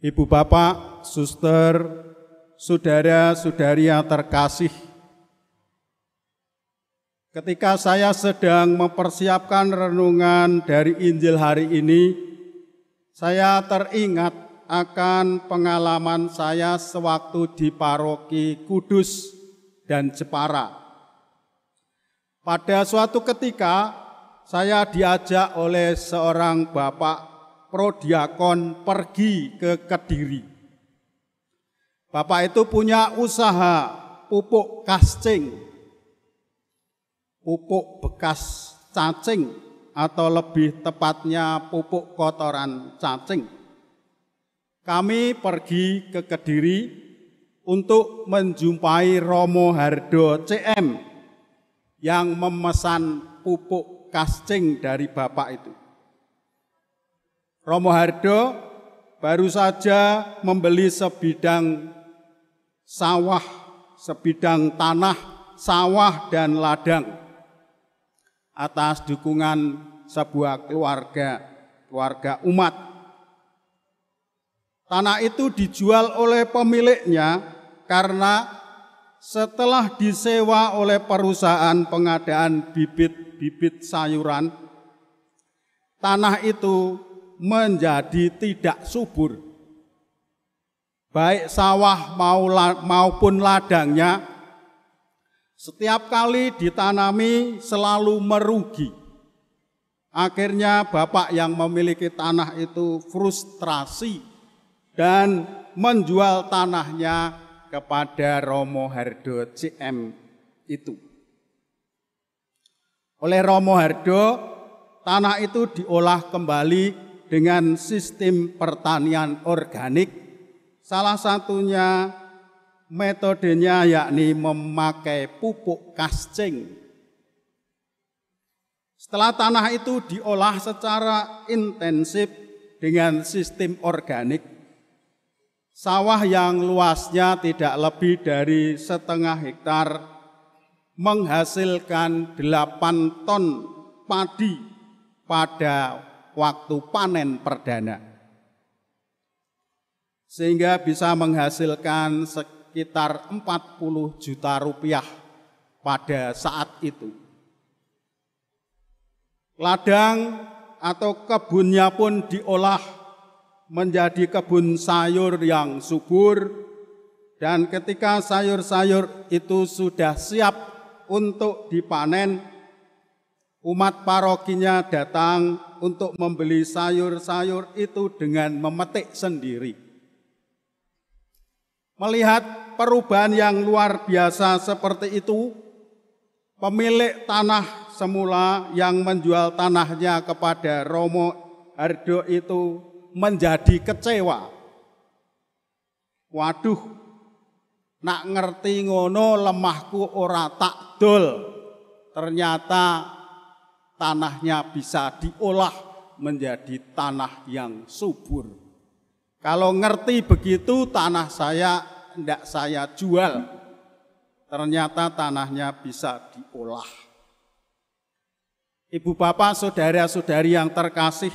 Ibu bapak, suster, saudara-saudari yang terkasih, ketika saya sedang mempersiapkan renungan dari Injil hari ini, saya teringat akan pengalaman saya sewaktu di paroki Kudus dan Jepara. Pada suatu ketika, saya diajak oleh seorang bapak prodiakon pergi ke Kediri. Bapak itu punya usaha pupuk kascing, pupuk bekas cacing, atau lebih tepatnya pupuk kotoran cacing. Kami pergi ke Kediri untuk menjumpai Romo Hardo CM yang memesan pupuk kascing dari bapak itu. Romo Hardo baru saja membeli sebidang sawah, sebidang tanah, sawah dan ladang atas dukungan sebuah keluarga umat. Tanah itu dijual oleh pemiliknya karena setelah disewa oleh perusahaan pengadaan bibit sayuran, tanah itu menjadi tidak subur. Baik sawah maupun ladangnya, setiap kali ditanami selalu merugi. Akhirnya bapak yang memiliki tanah itu frustrasi dan menjual tanahnya kepada Romo Hardo CM itu. Oleh Romo Hardo, tanah itu diolah kembali dengan sistem pertanian organik, salah satunya metodenya yakni memakai pupuk kascing. Setelah tanah itu diolah secara intensif dengan sistem organik, sawah yang luasnya tidak lebih dari 1,5 hektar menghasilkan 8 ton padi pada waktu panen perdana, sehingga bisa menghasilkan sekitar 40 juta rupiah pada saat itu. Ladang atau kebunnya pun diolah menjadi kebun sayur yang subur, dan ketika sayur-sayur itu sudah siap untuk dipanen, umat parokinya datang untuk membeli sayur-sayur itu dengan memetik sendiri. Melihat perubahan yang luar biasa seperti itu, pemilik tanah semula yang menjual tanahnya kepada Romo Hardo itu menjadi kecewa. Waduh, nak ngerti ngono lemahku ora tak dol. Ternyata tanahnya bisa diolah menjadi tanah yang subur. Kalau ngerti begitu, tanah saya tidak saya jual. Ternyata tanahnya bisa diolah. Ibu bapak, saudara-saudari yang terkasih,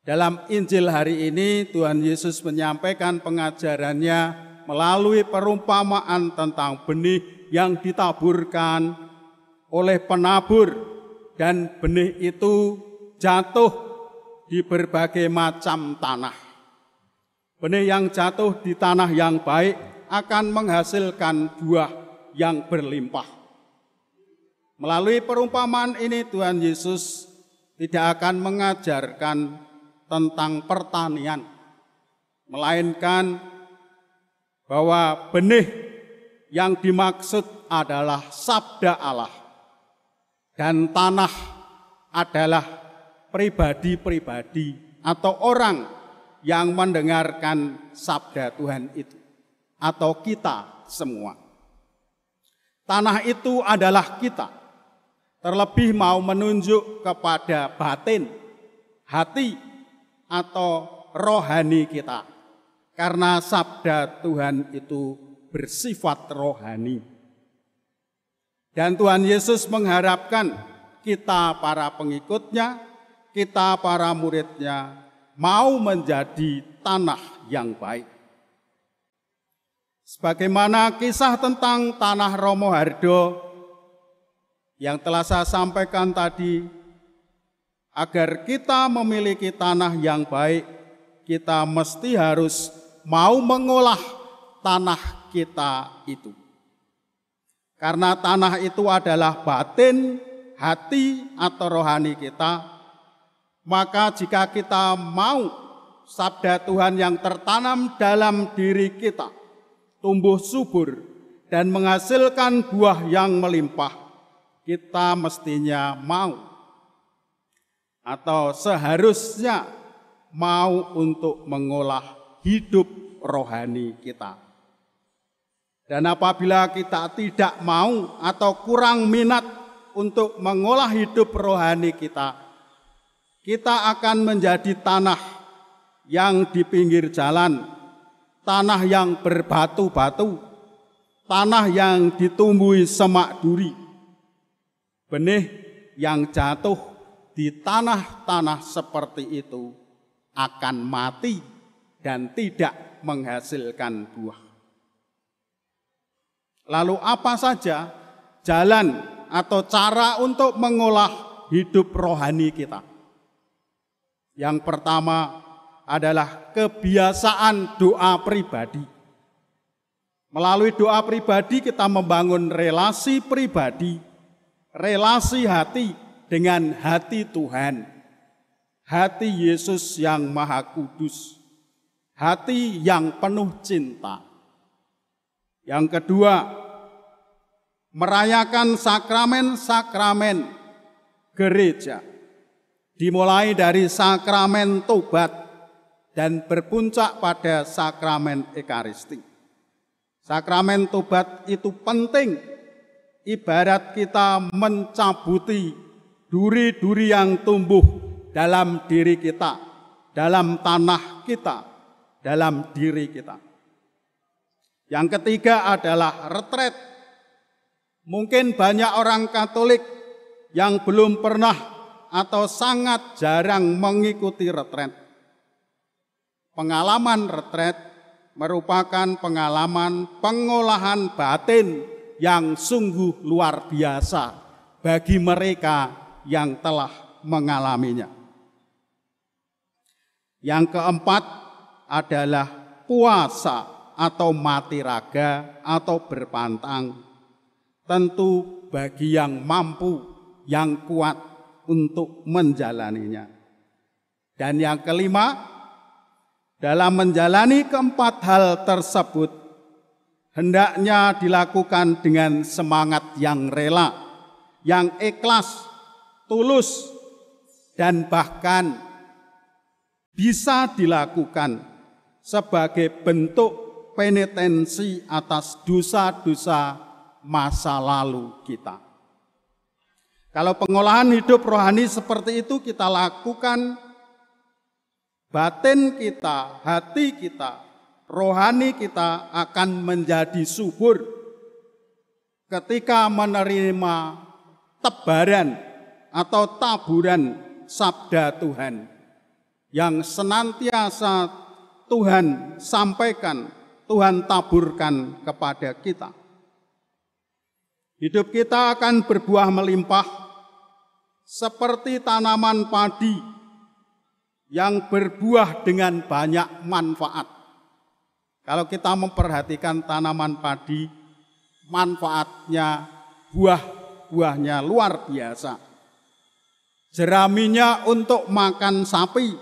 dalam Injil hari ini Tuhan Yesus menyampaikan pengajarannya melalui perumpamaan tentang benih yang ditaburkan oleh penabur. Dan benih itu jatuh di berbagai macam tanah. Benih yang jatuh di tanah yang baik akan menghasilkan buah yang berlimpah. Melalui perumpamaan ini Tuhan Yesus tidak akan mengajarkan tentang pertanian, melainkan bahwa benih yang dimaksud adalah sabda Allah. Dan tanah adalah pribadi-pribadi atau orang yang mendengarkan sabda Tuhan itu, atau kita semua. Tanah itu adalah kita, terlebih mau menunjuk kepada batin, hati, atau rohani kita, karena sabda Tuhan itu bersifat rohani. Dan Tuhan Yesus mengharapkan kita para pengikutnya, kita para muridnya, mau menjadi tanah yang baik. Sebagaimana kisah tentang tanah Romo Hardo yang telah saya sampaikan tadi, agar kita memiliki tanah yang baik, kita mesti harus mau mengolah tanah kita itu. Karena tanah itu adalah batin, hati atau rohani kita, maka jika kita mau sabda Tuhan yang tertanam dalam diri kita tumbuh subur dan menghasilkan buah yang melimpah, kita mestinya mau atau seharusnya mau untuk mengolah hidup rohani kita. Dan apabila kita tidak mau atau kurang minat untuk mengolah hidup rohani kita, kita akan menjadi tanah yang di pinggir jalan, tanah yang berbatu-batu, tanah yang ditumbuhi semak duri. Benih yang jatuh di tanah-tanah seperti itu akan mati dan tidak menghasilkan buah. Lalu apa saja jalan atau cara untuk mengolah hidup rohani kita? Yang pertama adalah kebiasaan doa pribadi. Melalui doa pribadi kita membangun relasi pribadi, relasi hati dengan hati Tuhan, hati Yesus yang Maha Kudus, hati yang penuh cinta. Yang kedua, merayakan sakramen-sakramen gereja, dimulai dari sakramen tobat dan berpuncak pada sakramen Ekaristi. Sakramen tobat itu penting, ibarat kita mencabuti duri-duri yang tumbuh dalam diri kita, dalam tanah kita, dalam diri kita. Yang ketiga adalah retret. Mungkin banyak orang Katolik yang belum pernah atau sangat jarang mengikuti retret. Pengalaman retret merupakan pengalaman pengolahan batin yang sungguh luar biasa bagi mereka yang telah mengalaminya. Yang keempat adalah puasa atau mati raga atau berpantang, tentu bagi yang mampu, yang kuat untuk menjalaninya. Dan yang kelima, dalam menjalani keempat hal tersebut, hendaknya dilakukan dengan semangat yang rela, yang ikhlas, tulus, dan bahkan bisa dilakukan sebagai bentuk penitensi atas dosa-dosa masa lalu kita. Kalau pengolahan hidup rohani seperti itu kita lakukan, batin kita, hati kita, rohani kita akan menjadi subur ketika menerima tebaran atau taburan sabda Tuhan yang senantiasa Tuhan sampaikan, Tuhan taburkan kepada kita. Hidup kita akan berbuah melimpah seperti tanaman padi yang berbuah dengan banyak manfaat. Kalau kita memperhatikan tanaman padi, manfaatnya, buah-buahnya luar biasa. Jeraminya untuk makan sapi,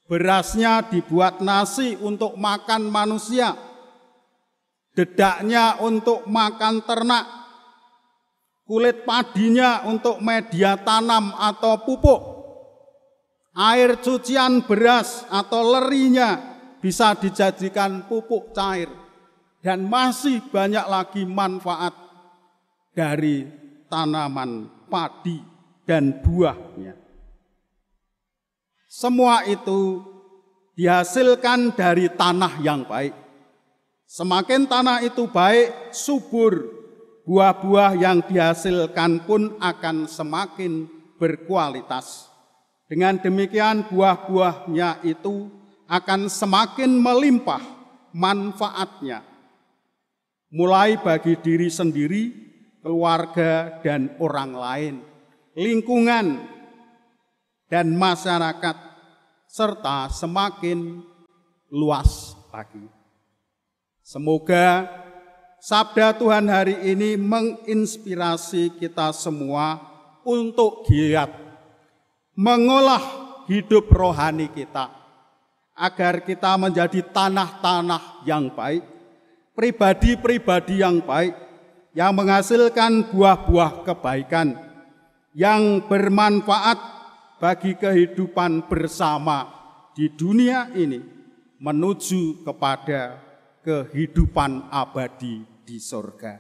berasnya dibuat nasi untuk makan manusia, dedaknya untuk makan ternak, kulit padinya untuk media tanam atau pupuk, air cucian beras atau lerinya bisa dijadikan pupuk cair, dan masih banyak lagi manfaat dari tanaman padi dan buahnya. Semua itu dihasilkan dari tanah yang baik. Semakin tanah itu baik, subur, buah-buah yang dihasilkan pun akan semakin berkualitas. Dengan demikian buah-buahnya itu akan semakin melimpah manfaatnya, mulai bagi diri sendiri, keluarga, dan orang lain, lingkungan, dan masyarakat, serta semakin luas lagi. Semoga sabda Tuhan hari ini menginspirasi kita semua untuk giat mengolah hidup rohani kita, agar kita menjadi tanah-tanah yang baik, pribadi-pribadi yang baik, yang menghasilkan buah-buah kebaikan, yang bermanfaat bagi kehidupan bersama di dunia ini, menuju kepada kehidupan abadi di surga.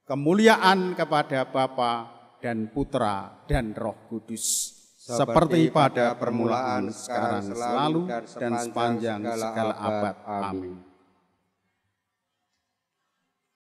Kemuliaan kepada Bapa dan Putra dan Roh Kudus, seperti pada permulaan, sekarang, selalu, dan sepanjang segala abad. Amin.